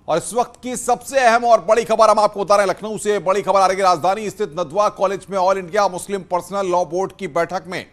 और इस वक्त की सबसे अहम और बड़ी खबर हम आपको बता रहे हैं। लखनऊ से बड़ी खबर आ रही है। राजधानी स्थित नदवा कॉलेज में all India Muslim Personal Law board की बैठक में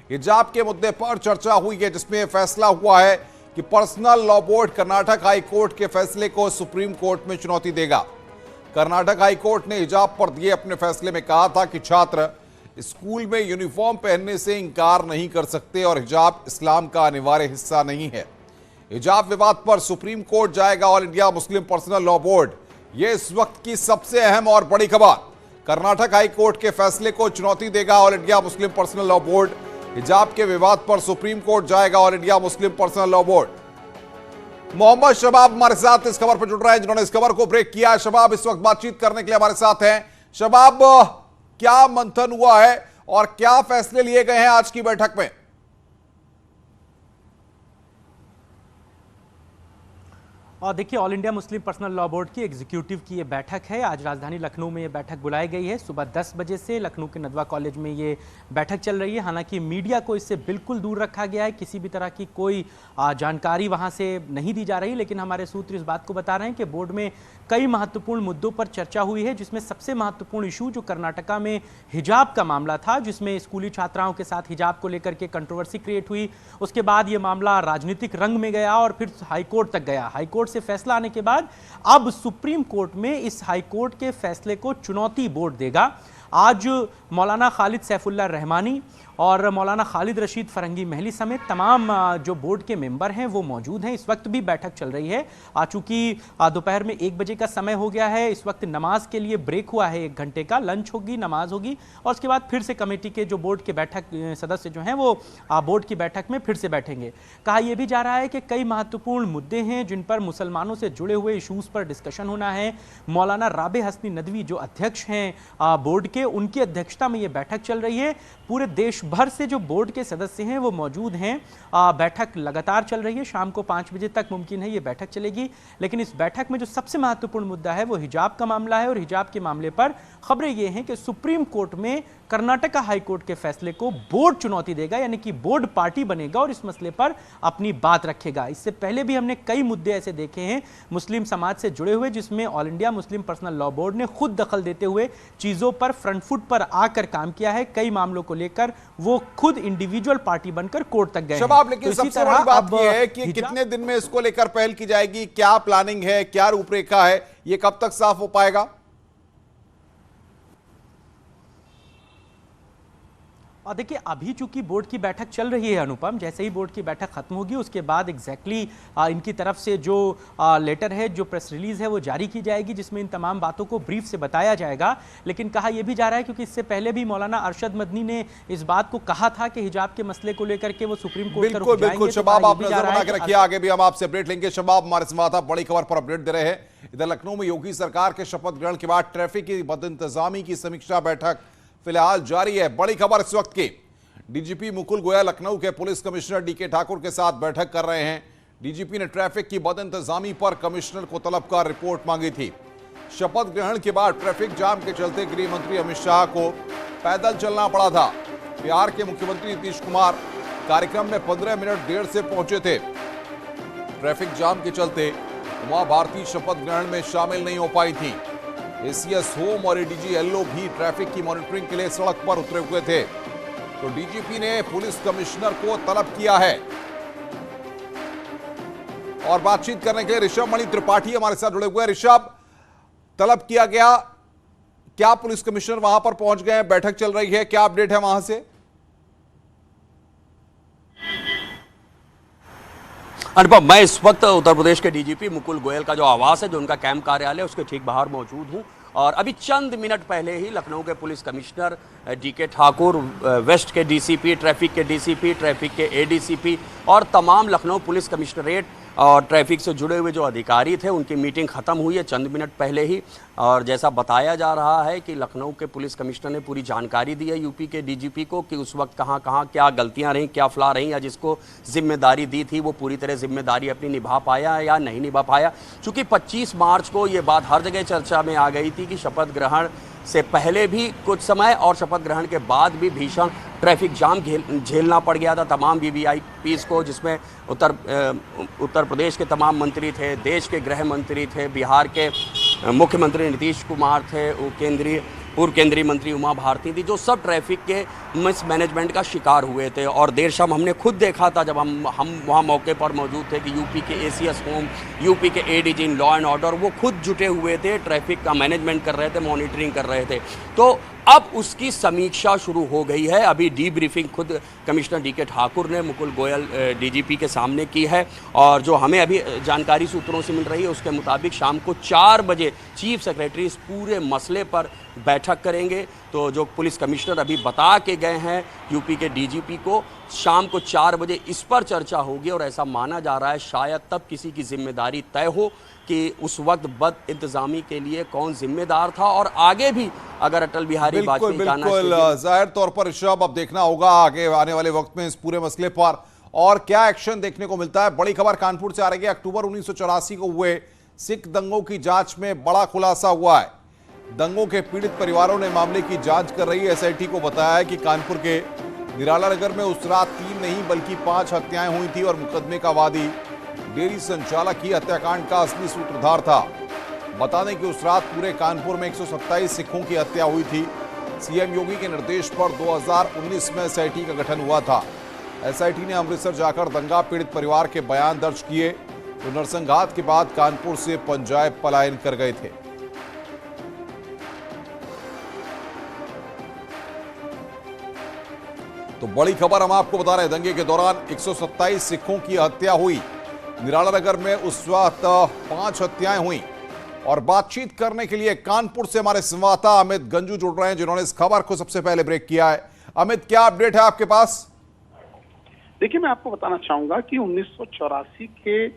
हिजाब के मुद्दे पर चर्चा हुई है, जिसमें फैसला हुआ है कि personal Law board Karnataka high court के फैसले को सुप्रीम कोर्ट में चुनौती देगा। कर्नाटक हाई कोर्ट ने हिजाब पर दिए अपने फैसले में कहा था कि छात्र स्कूल में यूनिफॉर्म पहनने से इंकार नहीं कर सकते और हिजाब इस्लाम का अनिवार्य हिस्सा नहीं है। हिजाब विवाद पर सुप्रीम कोर्ट जाएगा All India Muslim Personal Law board. यह इस वक्त की सबसे अहम और बड़ी खबर। कर्नाटक हाई कोर्ट के फैसले को चुनौती देगा All India Muslim Personal Law Board. हिजाब के विवाद पर सुप्रीम कोर्ट जाएगा All India Muslim Personal Law Board. Mohammad Shabab हमारे साथ इस खबर पर जुड़ रहे हैं, जिन्होंने इस खबर को ब्रेक किया। शबाब इस वक्त बातचीत करने के लिए हमारे साथ हैं। शबाब, क्या मंथन हुआ है और क्या फैसले लिए गए हैं आज की बैठक में? और देखिए, all India Muslim Personal Law board की एग्जीक्यूटिव की ये बैठक है। आज राजधानी लखनऊ में ये बैठक बुलाई गई है। सुबह 10 बजे से लखनऊ के नदवा कॉलेज में ये बैठक चल रही है। हालांकि मीडिया को इससे बिल्कुल दूर रखा गया है, किसी भी तरह की कोई जानकारी वहाँ से नहीं दी जा रही। लेकिन हमारे सूत्र इस बात को बता रहे हैं कि बोर्ड में कई महत्वपूर्ण मुद्दों पर चर्चा हुई है, जिसमें सबसे महत्वपूर्ण इशू जो कर्नाटका में हिजाब का मामला था, जिसमें स्कूली छात्राओं के साथ हिजाब को लेकर के कंट्रोवर्सी क्रिएट हुई। उसके बाद ये मामला राजनीतिक रंग में गया और फिर हाईकोर्ट तक गया। हाईकोर्ट से फैसला आने के बाद अब सुप्रीम कोर्ट में इस हाईकोर्ट के फैसले को चुनौती बोर्ड देगा। आज मौलाना खालिद सैफुल्लाह रहमानी और मौलाना खालिद रशीद फरंगी महली समेत तमाम जो बोर्ड के मेंबर हैं वो मौजूद हैं। इस वक्त भी बैठक चल रही है। चूंकि दोपहर में 1 बजे का समय हो गया है, इस वक्त नमाज के लिए ब्रेक हुआ है, 1 घंटे का लंच होगी, नमाज होगी और उसके बाद फिर से कमेटी के जो बोर्ड के बैठक सदस्य जो हैं वो बोर्ड की बैठक में फिर से बैठेंगे। कहा यह भी जा रहा है कि कई महत्वपूर्ण मुद्दे हैं जिन पर मुसलमानों से जुड़े हुए इशूज़ पर डिस्कशन होना है। मौलाना राबे हसनी नदवी जो अध्यक्ष हैं बोर्ड के, उनकी अध्यक्षता में ये बैठक चल रही है। पूरे देश भर से जो बोर्ड के सदस्य हैं वो मौजूद हैं। बैठक लगातार चल रही है। शाम को 5 बजे तक मुमकिन है ये बैठक चलेगी। लेकिन इस बैठक में जो सबसे महत्वपूर्ण मुद्दा है वो हिजाब का मामला है और हिजाब के मामले पर खबरें ये हैं कि सुप्रीम कोर्ट में कर्नाटका हाई कोर्ट के फैसले को बोर्ड चुनौती देगा, यानी कि बोर्ड पार्टी बनेगा और इस मसले पर अपनी बात रखेगा। इससे पहले भी हमने कई मुद्दे ऐसे देखे हैं मुस्लिम समाज से जुड़े हुए, जिसमें all India Muslim Personal Law board ने खुद दखल देते हुए चीजों पर फ्रंट फुट पर आकर काम किया है। कई मामलों को लेकर वो खुद इंडिविजुअल पार्टी बनकर कोर्ट तक गए। शबाब, लेकिन सबसे बड़ी बात यह है कि कितने दिन में इसको लेकर पहल की जाएगी, क्या प्लानिंग है, क्या रूपरेखा है, ये कब तक साफ हो पाएगा? और देखिए, अभी चूंकि बोर्ड की बैठक चल रही है अनुपम, जैसे ही बोर्ड की बैठक खत्म होगी उसके बाद एग्जैक्टली इनकी तरफ से जो लेटर है, जो प्रेस रिलीज है वो जारी की जाएगी, जिसमें इन तमाम बातों को ब्रीफ से बताया जाएगा। लेकिन कहा यह भी जा रहा है, क्योंकि इससे पहले भी मौलाना अरशद मदनी ने इस बात को कहा था कि हिजाब के मसले को लेकर के वो सुप्रीम कोर्ट का रुख जाएंगे। बिल्कुल शबाब, आप नजर बना के रखिए, आगे भी हम आपसे अपडेट लेंगे। शबाब हमारे संवाददाता बड़ी खबर पर अपडेट दे रहे हैं। इधर लखनऊ में योगी सरकार के शपथ ग्रहण के बाद ट्रैफिक की बदइंतजामी की समीक्षा बैठक फिलहाल जारी है। बड़ी खबर इस वक्त की, डीजीपी मुकुल गोयल लखनऊ के पुलिस कमिश्नर डीके ठाकुर के साथ बैठक कर रहे हैं। डीजीपी ने ट्रैफिक की बदइंतजामी पर कमिश्नर को तलब कर रिपोर्ट मांगी थी। शपथ ग्रहण के बाद ट्रैफिक जाम के चलते गृह मंत्री अमित शाह को पैदल चलना पड़ा था। बिहार के मुख्यमंत्री नीतीश कुमार कार्यक्रम में 15 मिनट देर से पहुंचे थे। ट्रैफिक जाम के चलते उमा भारती शपथ ग्रहण में शामिल नहीं हो पाई थी। एसीएस होम और एडीजी एलओ भी ट्रैफिक की मॉनिटरिंग के लिए सड़क पर उतरे हुए थे, तो डीजीपी ने पुलिस कमिश्नर को तलब किया है। और बातचीत करने के लिए ऋषभ मणि त्रिपाठी हमारे साथ जुड़े हुए हैं। ऋषभ, तलब किया गया, क्या पुलिस कमिश्नर वहां पर पहुंच गए, बैठक चल रही है, क्या अपडेट है वहां से? अनुपम, मैं इस वक्त उत्तर प्रदेश के डीजीपी मुकुल गोयल का जो आवास है, जो उनका कैंप कार्यालय, उसके ठीक बाहर मौजूद हूं। और अभी चंद मिनट पहले ही लखनऊ के police commissioner DK Thakur, west के डीसीपी, ट्रैफिक के डीसीपी, ट्रैफिक के एडीसीपी और तमाम लखनऊ पुलिस कमिश्नरेट और ट्रैफिक से जुड़े हुए जो अधिकारी थे, उनकी मीटिंग खत्म हुई है चंद मिनट पहले ही। और जैसा बताया जा रहा है कि लखनऊ के पुलिस कमिश्नर ने पूरी जानकारी दी है यूपी के डीजीपी को कि उस वक्त कहां कहां क्या गलतियां रहीं, क्या फ्ला रहीं, या जिसको जिम्मेदारी दी थी वो पूरी तरह जिम्मेदारी अपनी निभा पाया या नहीं निभा पाया। चूंकि 25 मार्च को ये बात हर जगह चर्चा में आ गई थी कि शपथ ग्रहण से पहले भी कुछ समय और शपथ ग्रहण के बाद भी भीषण ट्रैफिक जाम झेलना पड़ गया था तमाम वीवीआईपीज़ को, जिसमें उत्तर प्रदेश के तमाम मंत्री थे, देश के गृह मंत्री थे, बिहार के मुख्यमंत्री नीतीश कुमार थे, पूर्व केंद्रीय मंत्री उमा भारती थी, जो सब ट्रैफिक के मिसमैनेजमेंट का शिकार हुए थे। और देर शाम हमने खुद देखा था, जब हम वहाँ मौके पर मौजूद थे, कि यूपी के एसीएस होम, यूपी के ADG in law and order, वो खुद जुटे हुए थे, ट्रैफिक का मैनेजमेंट कर रहे थे, मॉनिटरिंग कर रहे थे। तो अब उसकी समीक्षा शुरू हो गई है। अभी डीब्रीफिंग खुद कमिश्नर डीके ठाकुर ने मुकुल गोयल डीजीपी के सामने की है, और जो हमें अभी जानकारी सूत्रों से मिल रही है उसके मुताबिक शाम को 4 बजे चीफ सेक्रेटरी इस पूरे मसले पर बैठक करेंगे। तो जो पुलिस कमिश्नर अभी बता के गए हैं यूपी के डीजीपी को, शाम को 4 बजे इस पर चर्चा होगी, और ऐसा माना जा रहा है शायद तब किसी की जिम्मेदारी तय हो कि उस वक्त बद इंतजामी के लिए कौन जिम्मेदार था, और आगे भी अगर अटल बिहारी वाजपेयी बिल्कुल जाहिर तौर पर ऋषभ, अब देखना होगा आगे आने वाले वक्त में इस पूरे मसले पर और क्या एक्शन देखने को मिलता है। बड़ी खबर कानपुर से आ रही है। अक्टूबर 1984 को हुए सिख दंगों की जांच में बड़ा खुलासा हुआ है। दंगों के पीड़ित परिवारों ने मामले की जांच कर रही एसआईटी को बताया है कि कानपुर के निराला नगर में उस रात 3 नहीं बल्कि 5 हत्याएं हुई थी, और मुकदमे का वादी डेयरी संचालक ही हत्याकांड का असली सूत्रधार था। बता दें कि उस रात पूरे कानपुर में 127 सिखों की हत्या हुई थी। सीएम योगी के निर्देश पर 2019 में एसआईटी का गठन हुआ था। एसआईटी ने अमृतसर जाकर दंगा पीड़ित परिवार के बयान दर्ज किए, जो नरसंघात के बाद कानपुर से पंजाब पलायन कर गए थे। तो बड़ी खबर हम आपको बता रहे हैं, दंगे के दौरान 127 सिखों की हत्या हुई। निराला नगर में उस वक्त 5 हत्याएं हुई। और बातचीत करने के लिए कानपुर से हमारे संवाददाता अमित गंजू जुड़ रहे हैं, जिन्होंने इस खबर को सबसे पहले ब्रेक किया है। अमित, क्या अपडेट है आपके पास? देखिए, मैं आपको बताना चाहूंगा कि 1984 के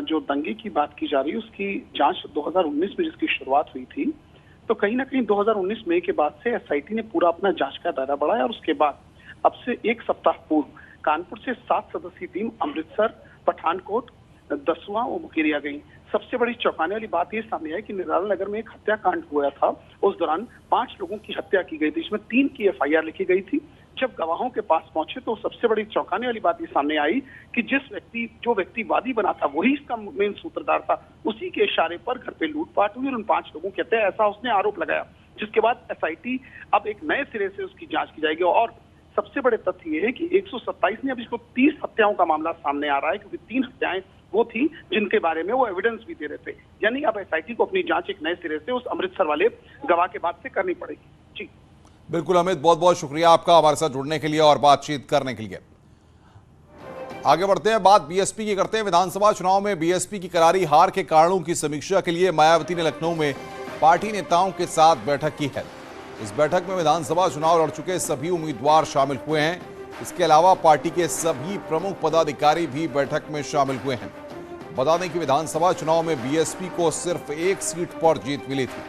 जो दंगे की बात की जा रही है उसकी जांच 2019 में जिसकी शुरुआत हुई थी, तो कहीं ना कहीं 2019 मई के बाद से एसआईटी ने पूरा अपना जांच का दायरा बढ़ाया, और उसके बाद अब से 1 सप्ताह पूर्व कानपुर से 7 सदस्यीय टीम अमृतसर, पठानकोट, दसवां और मुकेरिया गई। सबसे बड़ी चौंकाने वाली बात ये सामने आई कि निराला नगर में एक हत्याकांड हुआ था। उस दौरान 5 लोगों की हत्या की गई थी, इसमें 3 की एफआईआर लिखी गई थी। जब गवाहों के पास पहुंचे तो सबसे बड़ी चौंकाने वाली बात ये सामने आई कि जो व्यक्ति वादी बना था वही इसका मेन सूत्रधार था। उसी के इशारे पर घर पे लूटपाट हुई और उन 5 लोगों की हत्या, ऐसा उसने आरोप लगाया, जिसके बाद एसआईटी अब एक नए सिरे से उसकी जांच की जाएगी। और सबसे बड़े तथ्य ये है कि 127 ने अब इसको 30 हत्याओं का मामला सामने आ रहा है, क्योंकि 3 हत्याएं वो थी जिनके बारे में वो एविडेंस भी दे रहे थे। यानी अब एसआईटी को अपनी जांच एक नए सिरे से उस अमृतसर वाले गवाह के बाद से करनी पड़ेगी। जी बिल्कुल अमित, बहुत बहुत शुक्रिया आपका हमारे साथ जुड़ने के लिए और बातचीत करने के लिए। आगे बढ़ते हैं, बात बीएसपी की करते हैं। विधानसभा चुनाव में बीएसपी की करारी हार के कारणों की समीक्षा के लिए मायावती ने लखनऊ में पार्टी नेताओं के साथ बैठक की है। इस बैठक में विधानसभा चुनाव लड़ चुके सभी उम्मीदवार शामिल हुए हैं। इसके अलावा पार्टी के सभी प्रमुख पदाधिकारी भी बैठक में शामिल हुए हैं। बता दें कि विधानसभा चुनाव में बीएसपी को सिर्फ 1 सीट पर जीत मिली थी।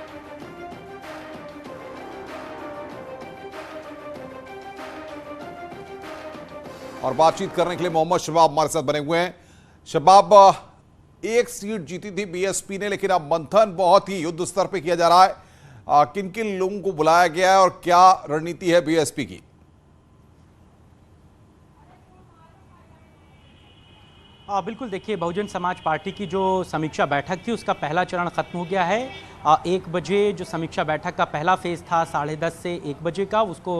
और बातचीत करने के लिए मोहम्मद शबाब हमारे साथ बने हुए हैं। शबाब, 1 सीट जीती थी बीएसपी ने, लेकिन अब मंथन बहुत ही युद्ध स्तर पे किया जा रहा है। किन किन लोगों को बुलाया गया है और क्या रणनीति है बीएसपी की? बिल्कुल, देखिए, बहुजन समाज पार्टी की जो समीक्षा बैठक थी उसका पहला चरण खत्म हो गया है। 1 बजे जो समीक्षा बैठक का पहला फेज था 10:30 से 1 बजे का, उसको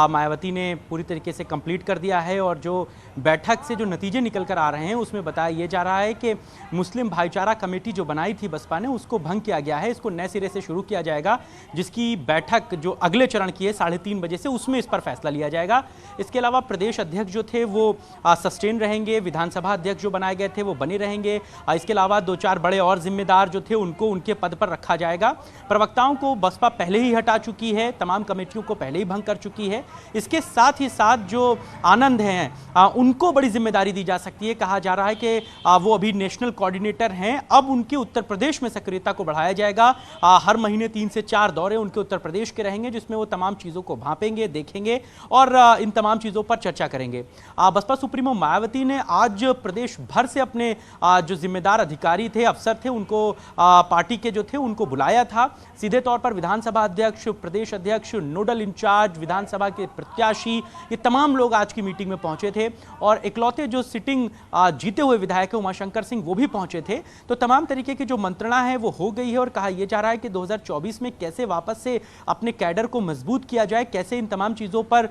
मायावती ने पूरी तरीके से कंप्लीट कर दिया है। और जो बैठक से जो नतीजे निकल कर आ रहे हैं उसमें बताया ये जा रहा है कि मुस्लिम भाईचारा कमेटी जो बनाई थी बसपा ने, उसको भंग किया गया है। इसको नए सिरे से शुरू किया जाएगा, जिसकी बैठक जो अगले चरण की है 3:30 बजे से, उसमें इस पर फैसला लिया जाएगा। इसके अलावा प्रदेश अध्यक्ष जो थे वो सस्टेन रहेंगे, विधानसभा अध्यक्ष जो बनाए गए थे वो बने रहेंगे। इसके अलावा 2-4 बड़े और जिम्मेदार जो थे उनको उनके पद पर रखा जाएगा। प्रवक्ताओं को बसपा पहले ही हटा चुकी है, तमाम कमेटियों को पहले ही भंग कर चुकी है। इसके साथ ही साथ जो आनंद हैं उनको बड़ी जिम्मेदारी दी जा सकती है। कहा जा रहा है कि वो अभी नेशनल कोऑर्डिनेटर हैं, अब उनके उत्तर प्रदेश में सक्रियता को बढ़ाया जाएगा। हर महीने 3 से 4 दौरे उनके उत्तर प्रदेश के रहेंगे, जिसमें वो तमाम चीज़ों को भांपेंगे, देखेंगे और इन तमाम चीज़ों पर चर्चा करेंगे। बसपा सुप्रीमो मायावती ने आज प्रदेश भर से अपने जो जिम्मेदार अधिकारी थे, अफसर थे, उनको पार्टी के जो थे उनको बुलाया था। सीधे तौर पर विधानसभा अध्यक्ष, प्रदेश अध्यक्ष, नोडल इंचार्ज, विधानसभा के प्रत्याशी, ये तमाम लोग आज की मीटिंग में पहुंचे थे और इकलौते जो सिटिंग जीते हुए विधायक है उमाशंकर सिंह, वो भी पहुंचे थे। तो तमाम तरीके की जो मंत्रणा है वो हो गई है और कहा यह जा रहा है कि 2024 में कैसे वापस से अपने कैडर को मजबूत किया जाए, कैसे इन तमाम चीजों पर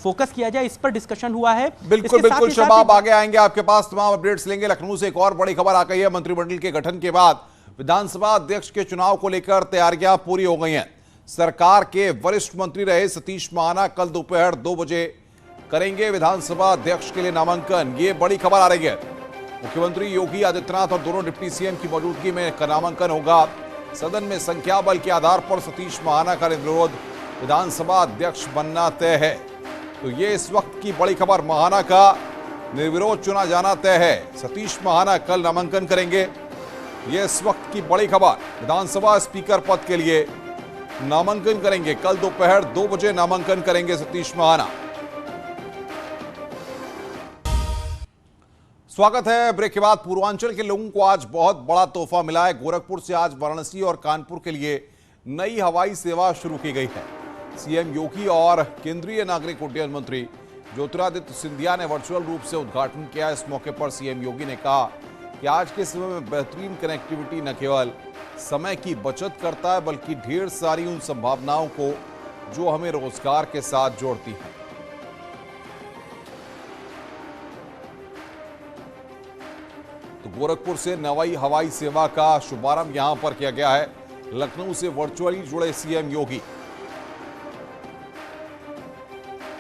फोकस किया जाए, इस पर डिस्कशन हुआ है। बिल्कुल बिल्कुल शबाब, आगे आएंगे आपके पास, तमाम अपडेट्स लेंगे। लखनऊ से एक और बड़ी खबर आ गई है। मंत्रिमंडल के गठन के बाद विधानसभा अध्यक्ष के चुनाव को लेकर तैयारियां पूरी हो गई हैं। सरकार के वरिष्ठ मंत्री रहे सतीश महाना कल दोपहर 2 बजे करेंगे विधानसभा अध्यक्ष के लिए नामांकन। ये बड़ी खबर आ रही है। मुख्यमंत्री योगी आदित्यनाथ और दोनों डिप्टी सीएम की मौजूदगी में नामांकन होगा। सदन में संख्या बल के आधार पर सतीश महाना का निर्विरोध विधानसभा अध्यक्ष बनना तय है। तो ये इस वक्त की बड़ी खबर, महाना का निर्विरोध चुना जाना तय है। सतीश महाना कल नामांकन करेंगे। ये इस वक्त की बड़ी खबर, विधानसभा स्पीकर पद के लिए नामांकन करेंगे। कल दोपहर 2 बजे नामांकन करेंगे सतीश महाना। स्वागत है। ब्रेक के बाद पूर्वांचल के लोगों को आज बहुत बड़ा तोहफा मिला है। गोरखपुर से आज वाराणसी और कानपुर के लिए नई हवाई सेवा शुरू की गई है। सीएम योगी और केंद्रीय नागरिक उड्डयन मंत्री ज्योतिरादित्य सिंधिया ने वर्चुअल रूप से उद्घाटन किया। इस मौके पर सीएम योगी ने कहा कि आज के समय में बेहतरीन कनेक्टिविटी न केवल समय की बचत करता है बल्कि ढेर सारी उन संभावनाओं को जो हमें रोजगार के साथ जोड़ती है। तो गोरखपुर से नई हवाई सेवा का शुभारंभ यहां पर किया गया है। लखनऊ से वर्चुअली जुड़े सीएम योगी।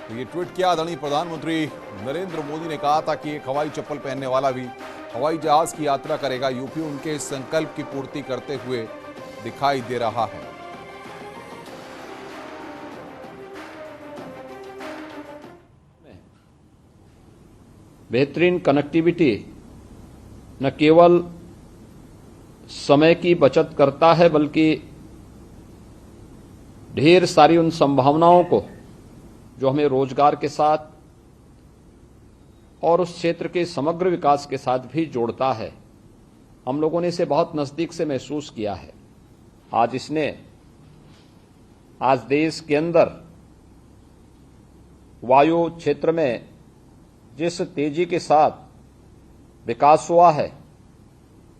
तो ये ट्वीट किया आदरणीय प्रधानमंत्री नरेंद्र मोदी ने कहा था कि एक हवाई चप्पल पहनने वाला भी हवाई जहाज की यात्रा करेगा। यूपी उनके इस संकल्प की पूर्ति करते हुए दिखाई दे रहा है। बेहतरीन कनेक्टिविटी न केवल समय की बचत करता है बल्कि ढेर सारी उन संभावनाओं को जो हमें रोजगार के साथ और उस क्षेत्र के समग्र विकास के साथ भी जोड़ता है। हम लोगों ने इसे बहुत नजदीक से महसूस किया है। आज देश के अंदर वायु क्षेत्र में जिस तेजी के साथ विकास हुआ है,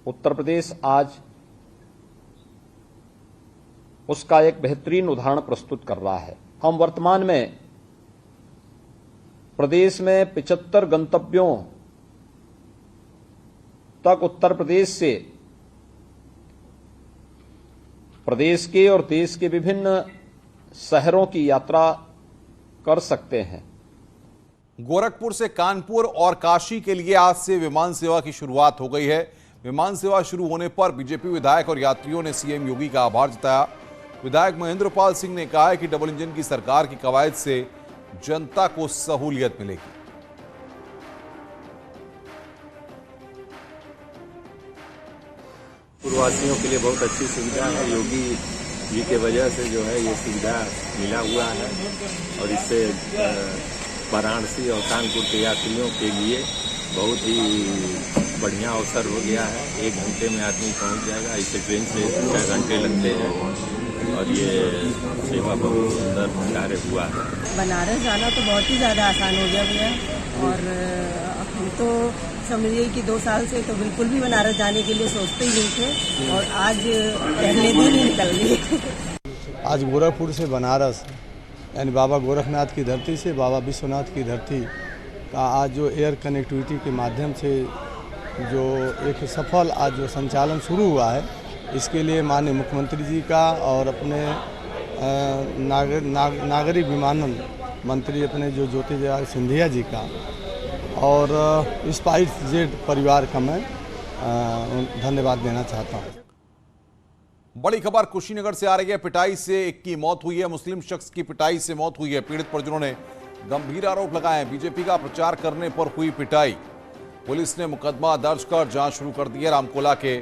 उत्तर प्रदेश आज उसका एक बेहतरीन उदाहरण प्रस्तुत कर रहा है। हम वर्तमान में प्रदेश में 75 गंतव्यों तक उत्तर प्रदेश से प्रदेश के और देश के विभिन्न शहरों की यात्रा कर सकते हैं। गोरखपुर से कानपुर और काशी के लिए आज से विमान सेवा की शुरुआत हो गई है। विमान सेवा शुरू होने पर बीजेपी विधायक और यात्रियों ने सीएम योगी का आभार जताया। विधायक महेंद्र पाल सिंह ने कहा है कि डबल इंजन की सरकार की कवायद से जनता को सहूलियत मिलेगी। पूर्ववासियों के लिए बहुत अच्छी सुविधा है। योगी जी के वजह से जो है ये सुविधा मिला हुआ है और इससे वाराणसी और कानपुर के यात्रियों के लिए बहुत ही बढ़िया अवसर हो गया है। 1 घंटे में आदमी पहुंच जाएगा। इससे ट्रेन से 6 घंटे लगते हैं और ये सेवा बहुत सुंदर कार्य हुआ है। बनारस जाना तो बहुत ही ज़्यादा आसान हो गया भैया। और हम तो समझिए कि 2 साल से तो बिल्कुल भी बनारस जाने के लिए सोचते ही नहीं थे और आज पहले दिन ही निकल लिए। आज गोरखपुर से बनारस यानी बाबा गोरखनाथ की धरती से बाबा विश्वनाथ की धरती का आज जो एयर कनेक्टिविटी के माध्यम से जो एक सफल आज जो संचालन शुरू हुआ है, इसके लिए माननीय मुख्यमंत्री जी का और अपने नागरिक विमानन मंत्री अपने जो ज्योतिरादित्य सिंधिया जी का और स्पाइस जेट परिवार का मैं धन्यवाद देना चाहता हूँ। बड़ी खबर कुशीनगर से आ रही है। पिटाई से एक की मौत हुई है। मुस्लिम शख्स की पिटाई से मौत हुई है। पीड़ित परिजनों ने गंभीर आरोप लगाए हैं। बीजेपी का प्रचार करने पर हुई पिटाई। पुलिस ने मुकदमा दर्ज कर जांच शुरू कर दी है। रामकोला के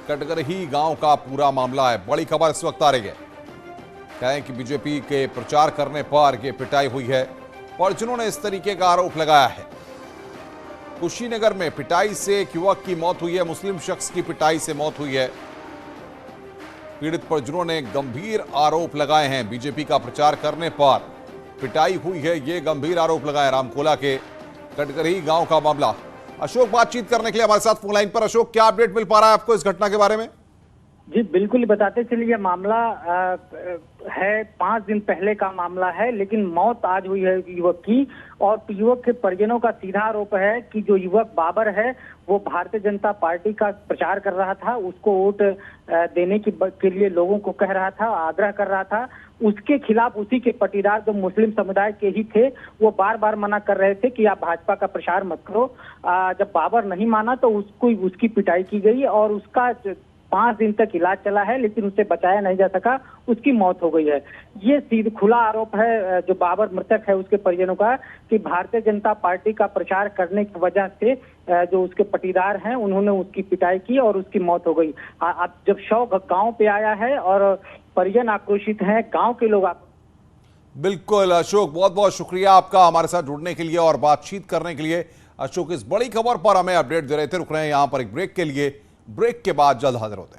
कटगरही गांव का पूरा मामला है। बड़ी खबर इस वक्त आ रही है। कहें कि बीजेपी के प्रचार करने पर यह पिटाई हुई है। परिजनों ने इस तरीके का आरोप लगाया है। कुशीनगर में पिटाई से एक युवक की मौत हुई है। मुस्लिम शख्स की पिटाई से मौत हुई है। पीड़ित परिजनों ने गंभीर आरोप लगाए हैं। बीजेपी का प्रचार करने पर पिटाई हुई है, ये गंभीर आरोप लगाए। रामकोला के कटकरी गांव का मामला। अशोक बातचीत करने के लिए हमारे साथ फोन लाइन पर। अशोक, क्या अपडेट मिल पा रहा है आपको इस घटना के बारे में? जी बिल्कुल बताते चलिए, मामला है 5 दिन पहले का मामला है, लेकिन मौत आज हुई है युवक की। और युवक के परिजनों का सीधा आरोप है कि जो युवक बाबर है वो भारतीय जनता पार्टी का प्रचार कर रहा था, उसको वोट देने के लिए लोगों को कह रहा था, आग्रह कर रहा था। उसके खिलाफ उसी के पटीदार जो मुस्लिम समुदाय के ही थे वो बार बार मना कर रहे थे कि आप भाजपा का प्रचार मत करो। जब बाबर नहीं माना तो उसकी पिटाई की गई और उसका 5 दिन तक इलाज चला है, लेकिन उसे बचाया नहीं जा सका, उसकी मौत हो गई है। ये सीधा खुला आरोप है जो बाबर मृतक है उसके परिजनों का कि भारतीय जनता पार्टी का प्रचार करने की वजह से जो उसके पटीदार हैं उन्होंने उसकी पिटाई की और उसकी मौत हो गई। अब जब शव गांव पे आया है और परिजन आक्रोशित हैं, गांव के लोग बिल्कुल अशोक, बहुत बहुत शुक्रिया आपका हमारे साथ जुड़ने के लिए और बातचीत करने के लिए। अशोक इस बड़ी खबर पर हमें अपडेट दे रहे थे। रुक रहे हैं यहां पर एक ब्रेक के लिए। ब्रेक के बाद जल्द हाजिर होते हैं।